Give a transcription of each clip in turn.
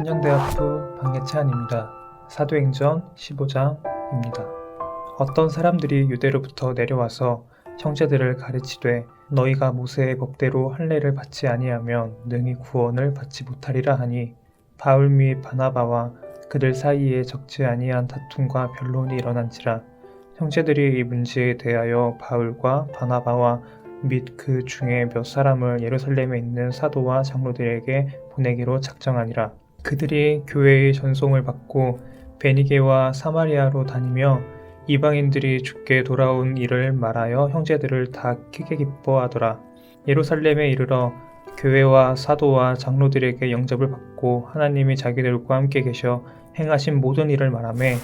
한양대학부 박예찬입니다. 사도행전 15장입니다. 어떤 사람들이 유대로부터 내려와서 형제들을 가르치되 너희가 모세의 법대로 할례를 받지 아니하면 능히 구원을 받지 못하리라 하니 바울 및 바나바와 그들 사이에 적지 아니한 다툼과 변론이 일어난지라. 형제들이 이 문제에 대하여 바울과 바나바와 및 그 중에 몇 사람을 예루살렘에 있는 사도와 장로들에게 보내기로 작정하니라. 그들이 교회의 전송을 받고 베니게와 사마리아로 다니며 이방인들이 주께 돌아온 일을 말하여 형제들을 다 크게 기뻐하더라. 예루살렘에 이르러 교회와 사도와 장로들에게 영접을 받고 하나님이 자기들과 함께 계셔 행하신 모든 일을 말하매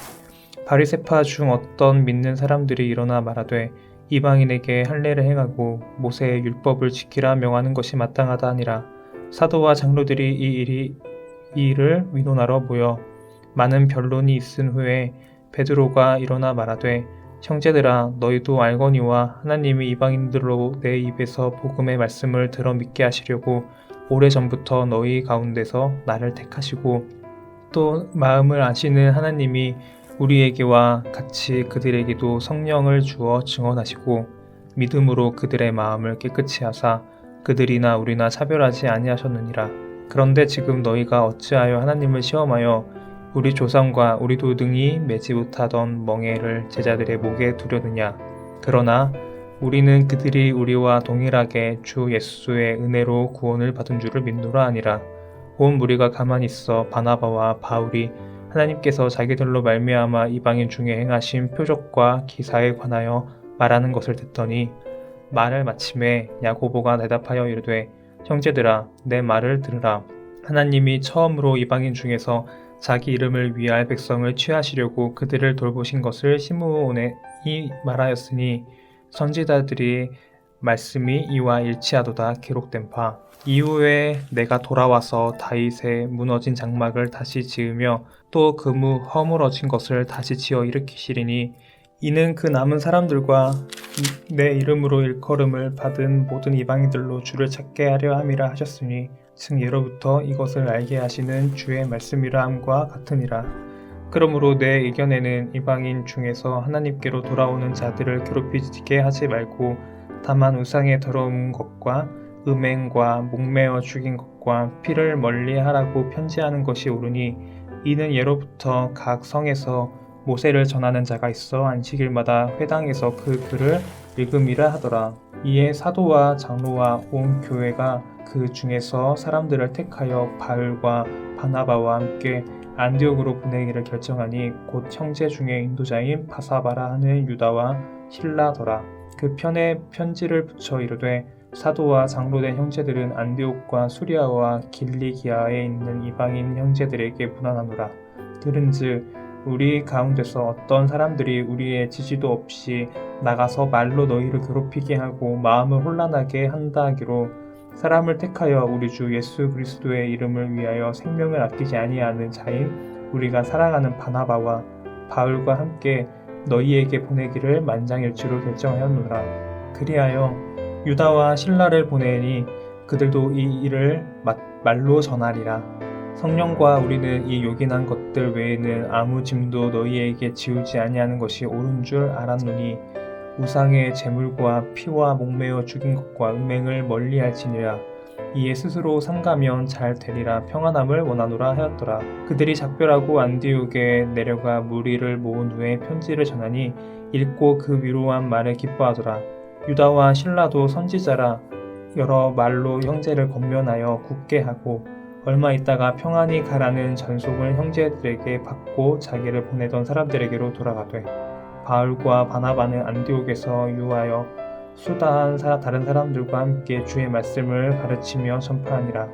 바리새파 중 어떤 믿는 사람들이 일어나 말하되 이방인에게 할례를 행하고 모세의 율법을 지키라 명하는 것이 마땅하다 하니라. 사도와 장로들이 이 일을 의논하러 모여 많은 변론이 있은 후에 베드로가 일어나 말하되 형제들아 너희도 알거니와 하나님이 이방인들로 내 입에서 복음의 말씀을 들어 믿게 하시려고 오래전부터 너희 가운데서 나를 택하시고 또 마음을 아시는 하나님이 우리에게와 같이 그들에게도 성령을 주어 증언하시고 믿음으로 그들의 마음을 깨끗이 하사 그들이나 우리나 차별하지 아니하셨느니라. 그런데 지금 너희가 어찌하여 하나님을 시험하여 우리 조상과 우리도 능히 매지 못하던 멍에를 제자들의 목에 두려느냐. 그러나 우리는 그들이 우리와 동일하게 주 예수의 은혜로 구원을 받은 줄을 믿노라 하니라. 온 무리가 가만히 있어 바나바와 바울이 하나님께서 자기들로 말미암아 이방인 중에 행하신 표적과 기사에 관하여 말하는 것을 듣더니 말을 마침에 야고보가 대답하여 이르되 형제들아 내 말을 들으라. 하나님이 처음으로 이방인 중에서 자기 이름을 위할 백성을 취하시려고 그들을 돌보신 것을 시므온이 말하였으니 선지자들이 말씀이 이와 일치하도다 기록된 바. 이후에 내가 돌아와서 다윗의 무너진 장막을 다시 지으며 또 그무 허물어진 것을 다시 지어 일으키시리니 이는 그 남은 사람들과 내 이름으로 일컬음을 받은 모든 이방인들로 주를 찾게 하려 함이라 하셨으니 즉 예로부터 이것을 알게 하시는 주의 말씀이라 함과 같으니라. 그러므로 내 의견에는 이방인 중에서 하나님께로 돌아오는 자들을 괴롭히게 하지 말고 다만 우상의 더러운 것과 음행과 목매어 죽인 것과 피를 멀리하라고 편지하는 것이 옳으니 이는 예로부터 각 성에서 모세를 전하는 자가 있어 안식일마다 회당에서 그 글을 읽음이라 하더라. 이에 사도와 장로와 온 교회가 그 중에서 사람들을 택하여 바울과 바나바와 함께 안디옥으로 보내기를 결정하니 곧 형제 중에 인도자인 바사바라 하는 유다와 실라더라. 그 편에 편지를 붙여 이르되 사도와 장로된 형제들은 안디옥과 수리아와 길리기아에 있는 이방인 형제들에게 문안하노라. 들은즉 우리 가운데서 어떤 사람들이 우리의 지지도 없이 나가서 말로 너희를 괴롭히게 하고 마음을 혼란하게 한다 하기로 사람을 택하여 우리 주 예수 그리스도의 이름을 위하여 생명을 아끼지 아니하는 자인 우리가 사랑하는 바나바와 바울과 함께 너희에게 보내기를 만장일치로 결정하였노라. 그리하여 유다와 실라를 보내니 그들도 이 일을 말로 전하리라. 성령과 우리는 이 요긴한 것들 외에는 아무 짐도 너희에게 지우지 아니하는 것이 옳은 줄 알았노니 우상의 제물과 피와 목매어 죽인 것과 음행을 멀리할지니라. 이에 스스로 삼가면 잘 되리라 평안함을 원하노라 하였더라. 그들이 작별하고 안디옥에 내려가 무리를 모은 후에 편지를 전하니 읽고 그 위로한 말에 기뻐하더라. 유다와 실라도 선지자라 여러 말로 형제를 권면하여 굳게 하고 얼마 있다가 평안히 가라는 전송을 형제들에게 받고 자기를 보내던 사람들에게로 돌아가되 바울과 바나바는 안디옥에서 유하여 수다한 다른 사람들과 함께 주의 말씀을 가르치며 전파하니라.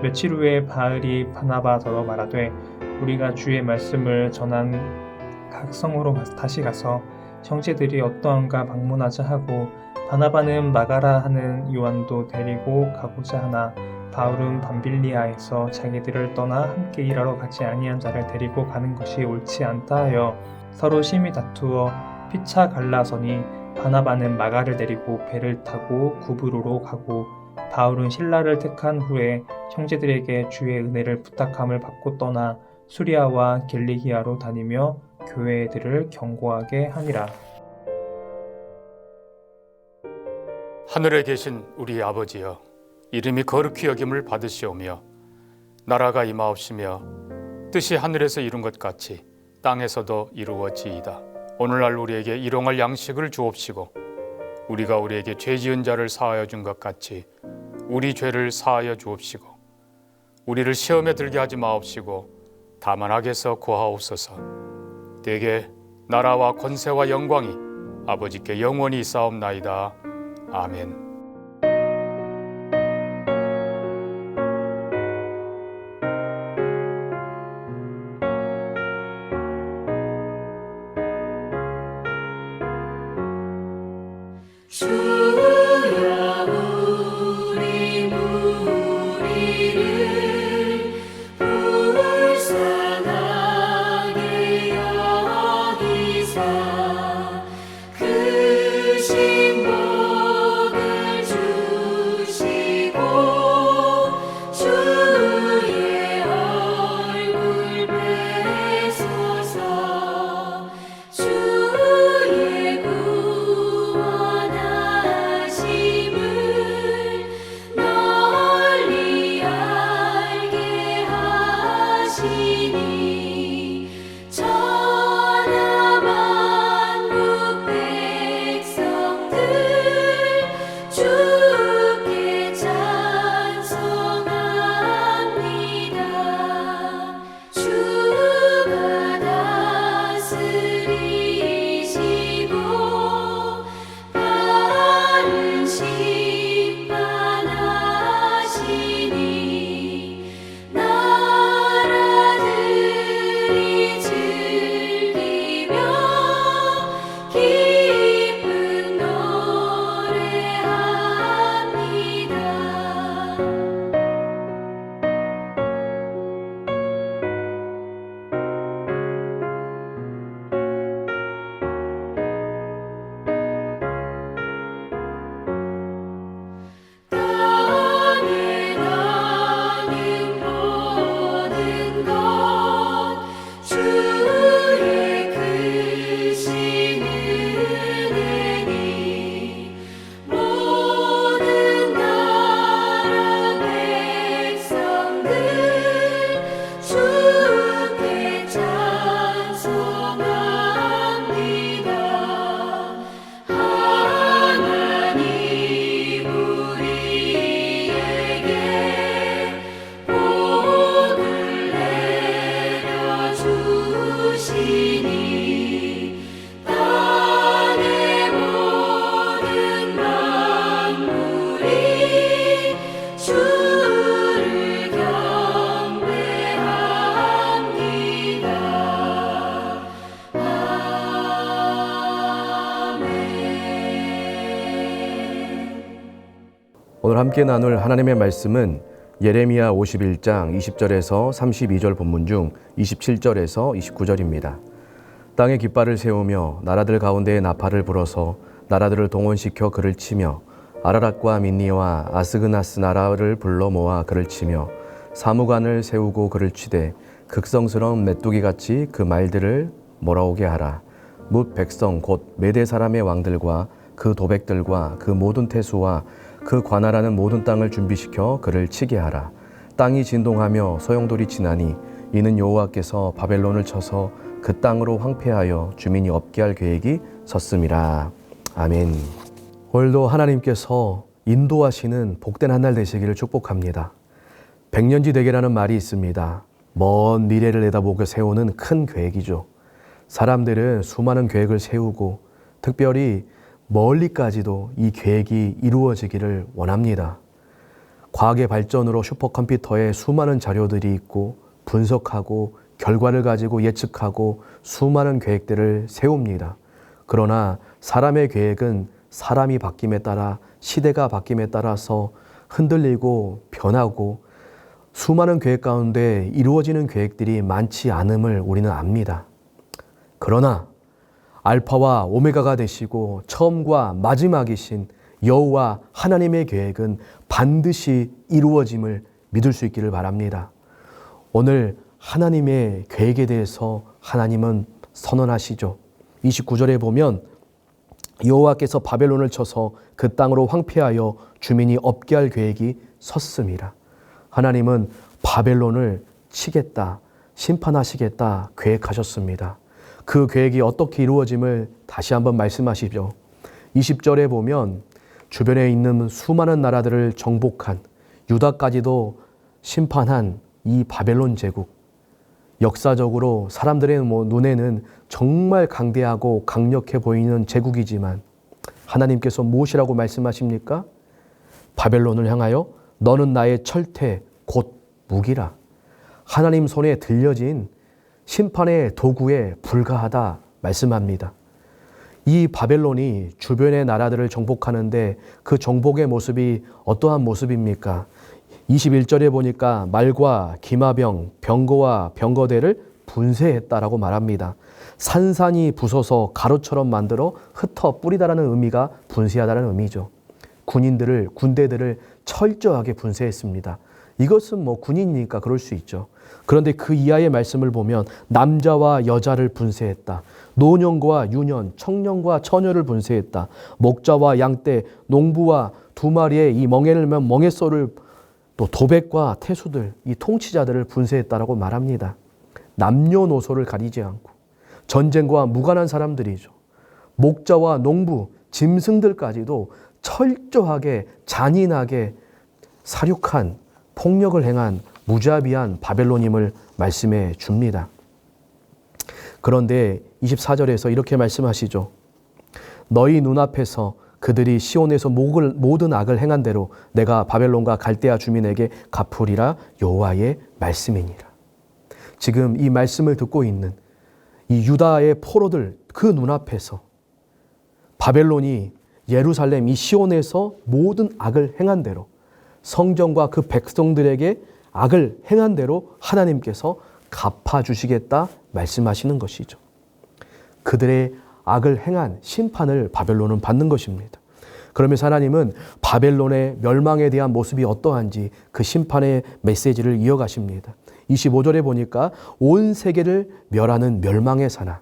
며칠 후에 바울이 바나바더러 말하되 우리가 주의 말씀을 전한 각 성으로 다시 가서 형제들이 어떠한가 방문하자 하고 바나바는 마가라 하는 요한도 데리고 가고자 하나 바울은 밤빌리아에서 자기들을 떠나 함께 일하러 가지 아니한 자를 데리고 가는 것이 옳지 않다 하여 서로 심히 다투어 피차 갈라서니 바나바는 마가를 데리고 배를 타고 구브로로 가고 바울은 실라를 택한 후에 형제들에게 주의 은혜를 부탁함을 받고 떠나 수리아와 길리기아로 다니며 교회들을 경고하게 하니라. 하늘에 계신 우리 아버지여, 이름이 거룩히 여김을 받으시오며 나라가 임하옵시며 뜻이 하늘에서 이룬 것 같이 땅에서도 이루어지이다. 오늘날 우리에게 일용할 양식을 주옵시고 우리가 우리에게 죄 지은 자를 사하여 준 것 같이 우리 죄를 사하여 주옵시고 우리를 시험에 들게 하지 마옵시고 다만 악에서 구하옵소서. 대개 나라와 권세와 영광이 아버지께 영원히 있사옵나이다. 아멘. 주여 우리 무리를 불쌍하게 여기사 크신 복을 주시고 주의 얼굴 뵈소서. 주의 구원하심을 널리 알게 하시니 천하 만국 백성들 주께 찬송합니다. 주가 다스리시고 바른 심판하시니 나라들이 즐기며 기쁜 노래합니다. 땅에 나는 모든 것 주의 크신 은혜니 모든 나라 백성들 주께 찬송합니다. 하나님 우리에게 복을 내려주시니 땅의 모든 만물이 주를 경배합니다. 아멘. 오늘 함께 나눌 하나님의 말씀은 예레미야 51장 20절에서 32절 본문 중 27절에서 29절입니다. 땅에 깃발을 세우며 나라들 가운데에 나팔을 불어서 나라들을 동원시켜 그를 치며 아라랏과 민니와 아스그나스 나라를 불러 모아 그를 치며 사무관을 세우고 그를 치되 극성스러운 메뚜기같이 그 말들을 몰아오게 하라. 뭇 백성 곧 메대 사람의 왕들과 그 도백들과 그 모든 태수와 그 관할하는 모든 땅을 준비시켜 그를 치게 하라. 땅이 진동하며 소용돌이 지나니 이는 여호와께서 바벨론을 쳐서 그 땅으로 황폐하여 주민이 없게 할 계획이 섰음이라. 아멘. 오늘도 하나님께서 인도하시는 복된 한 날 되시기를 축복합니다. 백년지 대계라는 말이 있습니다. 먼 미래를 내다보고 세우는 큰 계획이죠. 사람들은 수많은 계획을 세우고 특별히 멀리까지도 이 계획이 이루어지기를 원합니다. 과학의 발전으로 슈퍼컴퓨터에 수많은 자료들이 있고 분석하고 결과를 가지고 예측하고 수많은 계획들을 세웁니다. 그러나 사람의 계획은 사람이 바뀜에 따라 시대가 바뀜에 따라서 흔들리고 변하고 수많은 계획 가운데 이루어지는 계획들이 많지 않음을 우리는 압니다. 그러나 알파와 오메가가 되시고 처음과 마지막이신 여호와 하나님의 계획은 반드시 이루어짐을 믿을 수 있기를 바랍니다. 오늘 하나님의 계획에 대해서 하나님은 선언하시죠. 29절에 보면 여호와께서 바벨론을 쳐서 그 땅으로 황폐하여 주민이 없게 할 계획이 섰습니다. 하나님은 바벨론을 치겠다, 심판하시겠다 계획하셨습니다. 그 계획이 어떻게 이루어짐을 다시 한번 말씀하시죠. 20절에 보면 주변에 있는 수많은 나라들을 정복한, 유다까지도 심판한 이 바벨론 제국, 역사적으로 사람들의 눈에는 정말 강대하고 강력해 보이는 제국이지만 하나님께서 무엇이라고 말씀하십니까? 바벨론을 향하여 너는 나의 철퇴 곧 무기라. 하나님 손에 들려진 심판의 도구에 불과하다 말씀합니다. 이 바벨론이 주변의 나라들을 정복하는데 그 정복의 모습이 어떠한 모습입니까? 21절에 보니까 말과 기마병, 병거와 병거대를 분쇄했다라고 말합니다. 산산이 부서서 가루처럼 만들어 흩어 뿌리다라는 의미가 분쇄하다는 의미죠. 군대들을 철저하게 분쇄했습니다. 이것은 군인이니까 그럴 수 있죠. 그런데 그 이하의 말씀을 보면 남자와 여자를 분쇄했다. 노년과 유년, 청년과 처녀를 분쇄했다. 목자와 양떼, 농부와 두 마리의 이 멍에소를 또 도백과 태수들, 이 통치자들을 분쇄했다라고 말합니다. 남녀노소를 가리지 않고 전쟁과 무관한 사람들이죠. 목자와 농부, 짐승들까지도 철저하게 잔인하게 살육한, 폭력을 행한 무자비한 바벨론임을 말씀해 줍니다. 그런데 24절에서 이렇게 말씀하시죠. 너희 눈앞에서 그들이 시온에서 모든 악을 행한 대로 내가 바벨론과 갈대아 주민에게 갚으리라 여호와의 말씀이니라. 지금 이 말씀을 듣고 있는 이 유다의 포로들 그 눈앞에서 바벨론이 예루살렘 이 시온에서 모든 악을 행한 대로 성전과 그 백성들에게 악을 행한 대로 하나님께서 갚아주시겠다 말씀하시는 것이죠. 그들의 악을 행한 심판을 바벨론은 받는 것입니다. 그러면서 하나님은 바벨론의 멸망에 대한 모습이 어떠한지 그 심판의 메시지를 이어가십니다. 25절에 보니까 온 세계를 멸하는 멸망의 사나,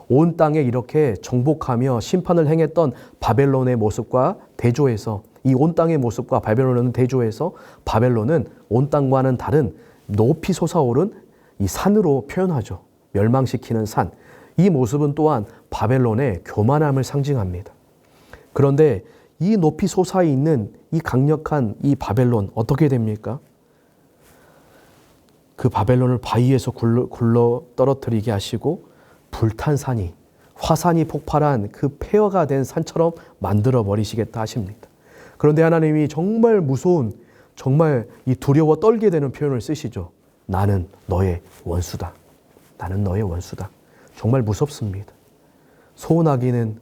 온 땅에 이렇게 정복하며 심판을 행했던 바벨론의 모습과 대조해서 이 온 땅의 모습과 바벨론은 대조해서 바벨론은 온 땅과는 다른 높이 솟아오른 이 산으로 표현하죠. 멸망시키는 산. 이 모습은 또한 바벨론의 교만함을 상징합니다. 그런데 이 높이 솟아있는 이 강력한 이 바벨론 어떻게 됩니까? 그 바벨론을 바위에서 굴러 떨어뜨리게 하시고 불탄 산이, 화산이 폭발한 그 폐허가 된 산처럼 만들어 버리시겠다 하십니다. 그런데 하나님이 정말 무서운, 정말 이 두려워 떨게 되는 표현을 쓰시죠. 나는 너의 원수다. 나는 너의 원수다. 정말 무섭습니다. 소원하기는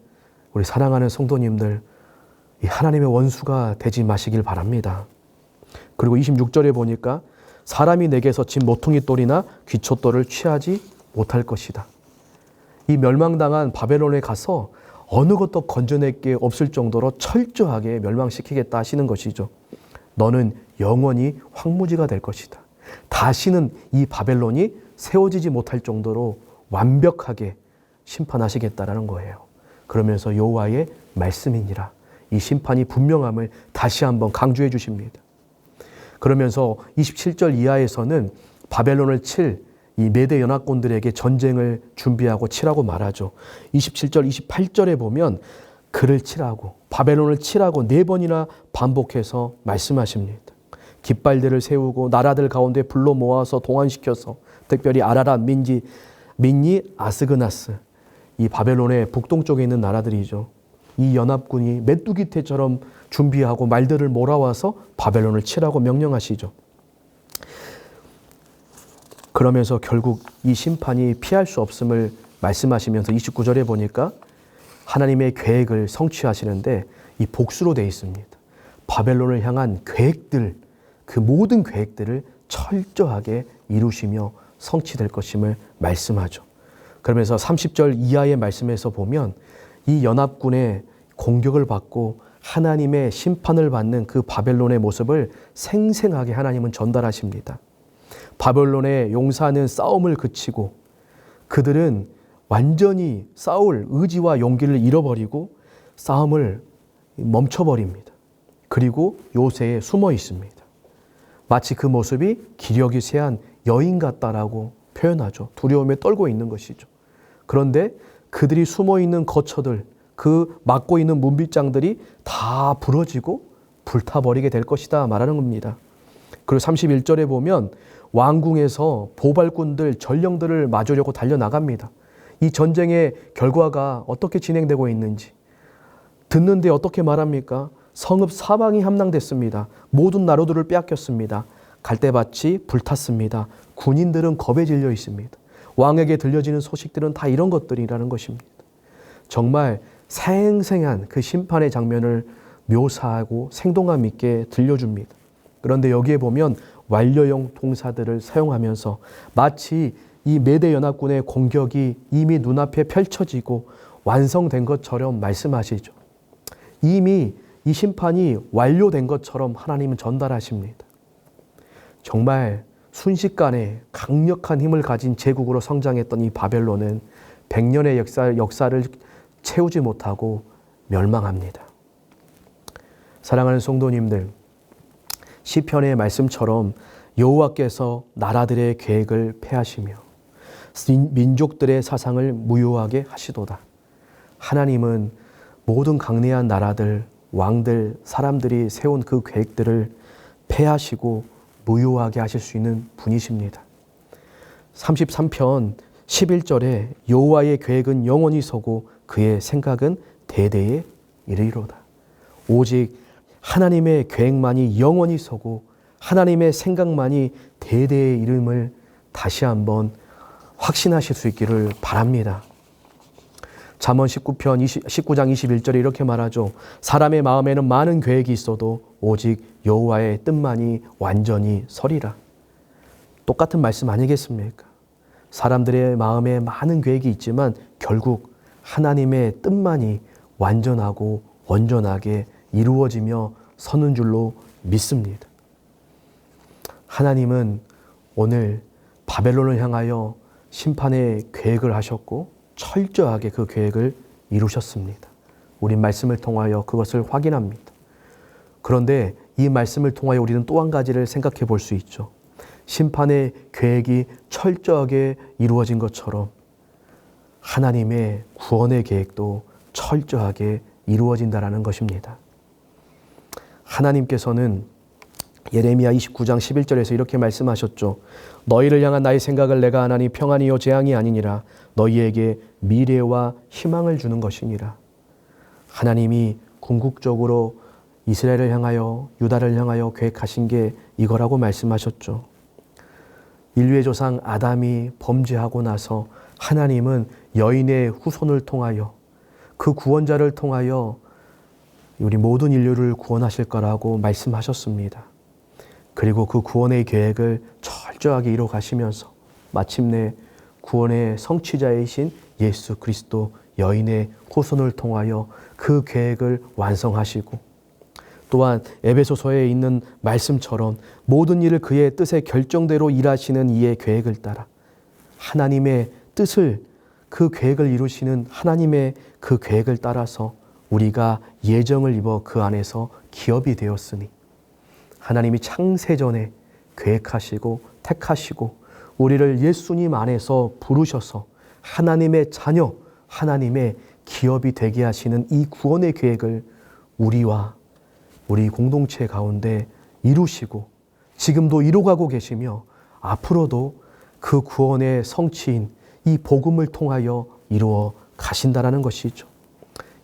우리 사랑하는 성도님들, 이 하나님의 원수가 되지 마시길 바랍니다. 그리고 26절에 보니까 사람이 내게서 진 모퉁이 돌이나 귀촛돌을 취하지 못할 것이다. 이 멸망당한 바벨론에 가서 어느 것도 건져낼 게 없을 정도로 철저하게 멸망시키겠다 하시는 것이죠. 너는 영원히 황무지가 될 것이다. 다시는 이 바벨론이 세워지지 못할 정도로 완벽하게 심판하시겠다라는 거예요. 그러면서 여호와의 말씀이니라. 이 심판이 분명함을 다시 한번 강조해 주십니다. 그러면서 27절 이하에서는 바벨론을 칠 이 메대 연합군들에게 전쟁을 준비하고 치라고 말하죠. 27절, 28절에 보면 그를 치라고, 바벨론을 치라고 4번이나 반복해서 말씀하십니다. 깃발들을 세우고 나라들 가운데 불러 모아서 동원시켜서 특별히 아라랏, 민니, 아스그나스, 이 바벨론의 북동쪽에 있는 나라들이죠. 이 연합군이 메뚜기떼처럼 준비하고 말들을 몰아와서 바벨론을 치라고 명령하시죠. 그러면서 결국 이 심판이 피할 수 없음을 말씀하시면서 29절에 보니까 하나님의 계획을 성취하시는데 이 복수로 되어 있습니다. 바벨론을 향한 계획들, 그 모든 계획들을 철저하게 이루시며 성취될 것임을 말씀하죠. 그러면서 30절 이하의 말씀에서 보면 이 연합군의 공격을 받고 하나님의 심판을 받는 그 바벨론의 모습을 생생하게 하나님은 전달하십니다. 바벨론의 용사는 싸움을 그치고 그들은 완전히 싸울 의지와 용기를 잃어버리고 싸움을 멈춰버립니다. 그리고 요새에 숨어 있습니다. 마치 그 모습이 기력이 쇠한 여인 같다라고 표현하죠. 두려움에 떨고 있는 것이죠. 그런데 그들이 숨어 있는 거처들, 그 막고 있는 문빗장들이 다 부러지고 불타버리게 될 것이다 말하는 겁니다. 그리고 31절에 보면 왕궁에서 보발꾼들, 전령들을 맞으려고 달려나갑니다. 이 전쟁의 결과가 어떻게 진행되고 있는지 듣는데 어떻게 말합니까? 성읍 사방이 함락됐습니다. 모든 나루들을 빼앗겼습니다. 갈대밭이 불탔습니다. 군인들은 겁에 질려 있습니다. 왕에게 들려지는 소식들은 다 이런 것들이라는 것입니다. 정말 생생한 그 심판의 장면을 묘사하고 생동감 있게 들려줍니다. 그런데 여기에 보면 완료형 동사들을 사용하면서 마치 이 메대 연합군의 공격이 이미 눈앞에 펼쳐지고 완성된 것처럼 말씀하시죠. 이미 이 심판이 완료된 것처럼 하나님은 전달하십니다. 정말 순식간에 강력한 힘을 가진 제국으로 성장했던 이 바벨론은 100년의 역사를 채우지 못하고 멸망합니다. 사랑하는 성도님들, 시편의 말씀처럼 여호와께서 나라들의 계획을 폐하시며 민족들의 사상을 무효하게 하시도다. 하나님은 모든 강대한 나라들, 왕들, 사람들이 세운 그 계획들을 폐하시고 무효하게 하실 수 있는 분이십니다. 33편 11절에 여호와의 계획은 영원히 서고 그의 생각은 대대에 이르리로다. 오직 하나님의 계획만이 영원히 서고 하나님의 생각만이 대대에 이름을 다시 한번 확신하실 수 있기를 바랍니다. 잠언 19장 21절에 이렇게 말하죠. 사람의 마음에는 많은 계획이 있어도 오직 여호와의 뜻만이 완전히 서리라. 똑같은 말씀 아니겠습니까? 사람들의 마음에 많은 계획이 있지만 결국 하나님의 뜻만이 완전하고 온전하게 이루어지며 서는 줄로 믿습니다. 하나님은 오늘 바벨론을 향하여 심판의 계획을 하셨고 철저하게 그 계획을 이루셨습니다. 우리 말씀을 통하여 그것을 확인합니다. 그런데 이 말씀을 통하여 우리는 또 한 가지를 생각해 볼 수 있죠. 심판의 계획이 철저하게 이루어진 것처럼 하나님의 구원의 계획도 철저하게 이루어진다라는 것입니다. 하나님께서는 예레미야 29장 11절에서 이렇게 말씀하셨죠. 너희를 향한 나의 생각을 내가 하나니 평안이요 재앙이 아니니라. 너희에게 미래와 희망을 주는 것이니라. 하나님이 궁극적으로 이스라엘을 향하여 유다를 향하여 계획하신 게 이거라고 말씀하셨죠. 인류의 조상 아담이 범죄하고 나서 하나님은 여인의 후손을 통하여 그 구원자를 통하여 우리 모든 인류를 구원하실 거라고 말씀하셨습니다. 그리고 그 구원의 계획을 철저하게 이뤄 가시면서 마침내 구원의 성취자이신 예수 그리스도 여인의 후손을 통하여 그 계획을 완성하시고 또한 에베소서에 있는 말씀처럼 모든 일을 그의 뜻의 결정대로 일하시는 이의 계획을 따라 하나님의 뜻을 그 계획을 이루시는 하나님의 그 계획을 따라서 우리가 예정을 입어 그 안에서 기업이 되었으니 하나님이 창세전에 계획하시고 택하시고 우리를 예수님 안에서 부르셔서 하나님의 자녀, 하나님의 기업이 되게 하시는 이 구원의 계획을 우리와 우리 공동체 가운데 이루시고 지금도 이루어가고 계시며 앞으로도 그 구원의 성취인 이 복음을 통하여 이루어 가신다라는 것이죠.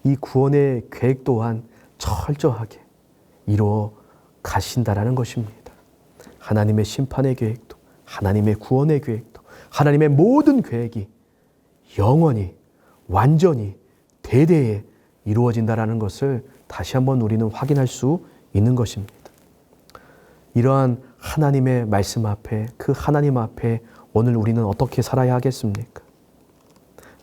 이 구원의 계획 또한 철저하게 이루어 가신다라는 것입니다. 하나님의 심판의 계획도 하나님의 구원의 계획도 하나님의 모든 계획이 영원히 완전히 대대에 이루어진다라는 것을 다시 한번 우리는 확인할 수 있는 것입니다. 이러한 하나님의 말씀 앞에 그 하나님 앞에 오늘 우리는 어떻게 살아야 하겠습니까?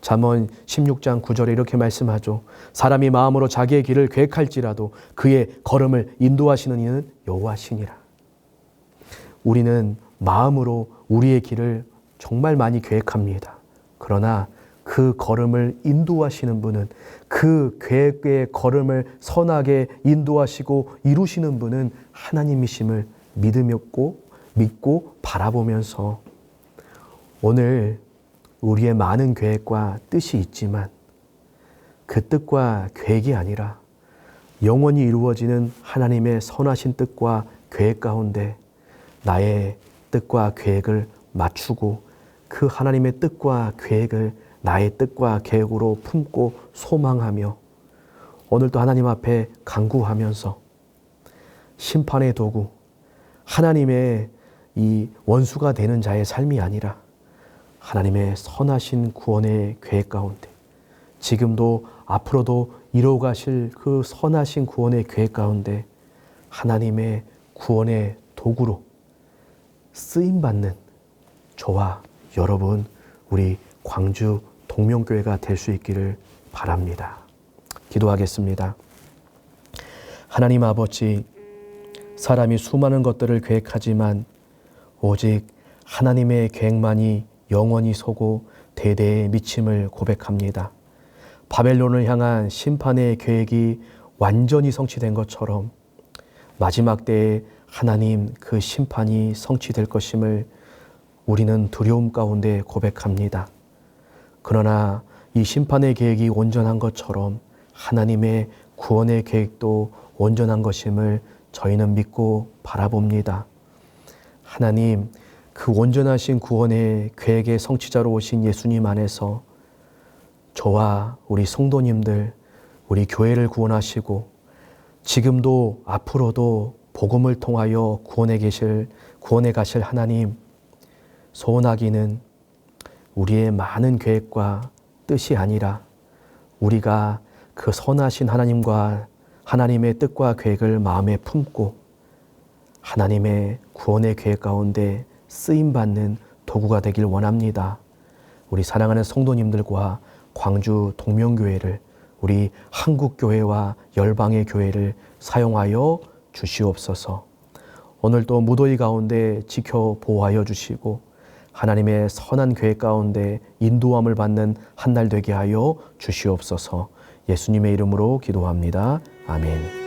잠언 16장 9절에 이렇게 말씀하죠. 사람이 마음으로 자기의 길을 계획할지라도 그의 걸음을 인도하시는 이는 여호와시니라. 우리는 마음으로 우리의 길을 정말 많이 계획합니다. 그러나 그 걸음을 인도하시는 분은, 그 계획의 걸음을 선하게 인도하시고 이루시는 분은 하나님이심을 믿고 바라보면서 오늘 우리의 많은 계획과 뜻이 있지만 그 뜻과 계획이 아니라 영원히 이루어지는 하나님의 선하신 뜻과 계획 가운데 나의 뜻과 계획을 맞추고 그 하나님의 뜻과 계획을 나의 뜻과 계획으로 품고 소망하며 오늘도 하나님 앞에 간구하면서 심판의 도구, 하나님의 이 원수가 되는 자의 삶이 아니라 하나님의 선하신 구원의 계획 가운데 지금도 앞으로도 이루어가실 그 선하신 구원의 계획 가운데 하나님의 구원의 도구로 쓰임받는 저와 여러분, 우리 광주 동명교회가 될 수 있기를 바랍니다. 기도하겠습니다. 하나님 아버지, 사람이 수많은 것들을 계획하지만 오직 하나님의 계획만이 영원히 서고 대대의 미침을 고백합니다. 바벨론을 향한 심판의 계획이 완전히 성취된 것처럼 마지막 때에 하나님 그 심판이 성취될 것임을 우리는 두려움 가운데 고백합니다. 그러나 이 심판의 계획이 온전한 것처럼 하나님의 구원의 계획도 온전한 것임을 저희는 믿고 바라봅니다. 하나님, 그 온전하신 구원의 계획의 성취자로 오신 예수님 안에서 저와 우리 성도님들, 우리 교회를 구원하시고 지금도 앞으로도 복음을 통하여 구원에 가실 하나님, 소원하기는 우리의 많은 계획과 뜻이 아니라 우리가 그 선하신 하나님과 하나님의 뜻과 계획을 마음에 품고 하나님의 구원의 계획 가운데 쓰임받는 도구가 되길 원합니다. 우리 사랑하는 성도님들과 광주 동명교회를, 우리 한국교회와 열방의 교회를 사용하여 주시옵소서. 오늘도 무더위 가운데 지켜 보호하여 주시고 하나님의 선한 계획 가운데 인도함을 받는 한 날 되게 하여 주시옵소서. 예수님의 이름으로 기도합니다. 아멘.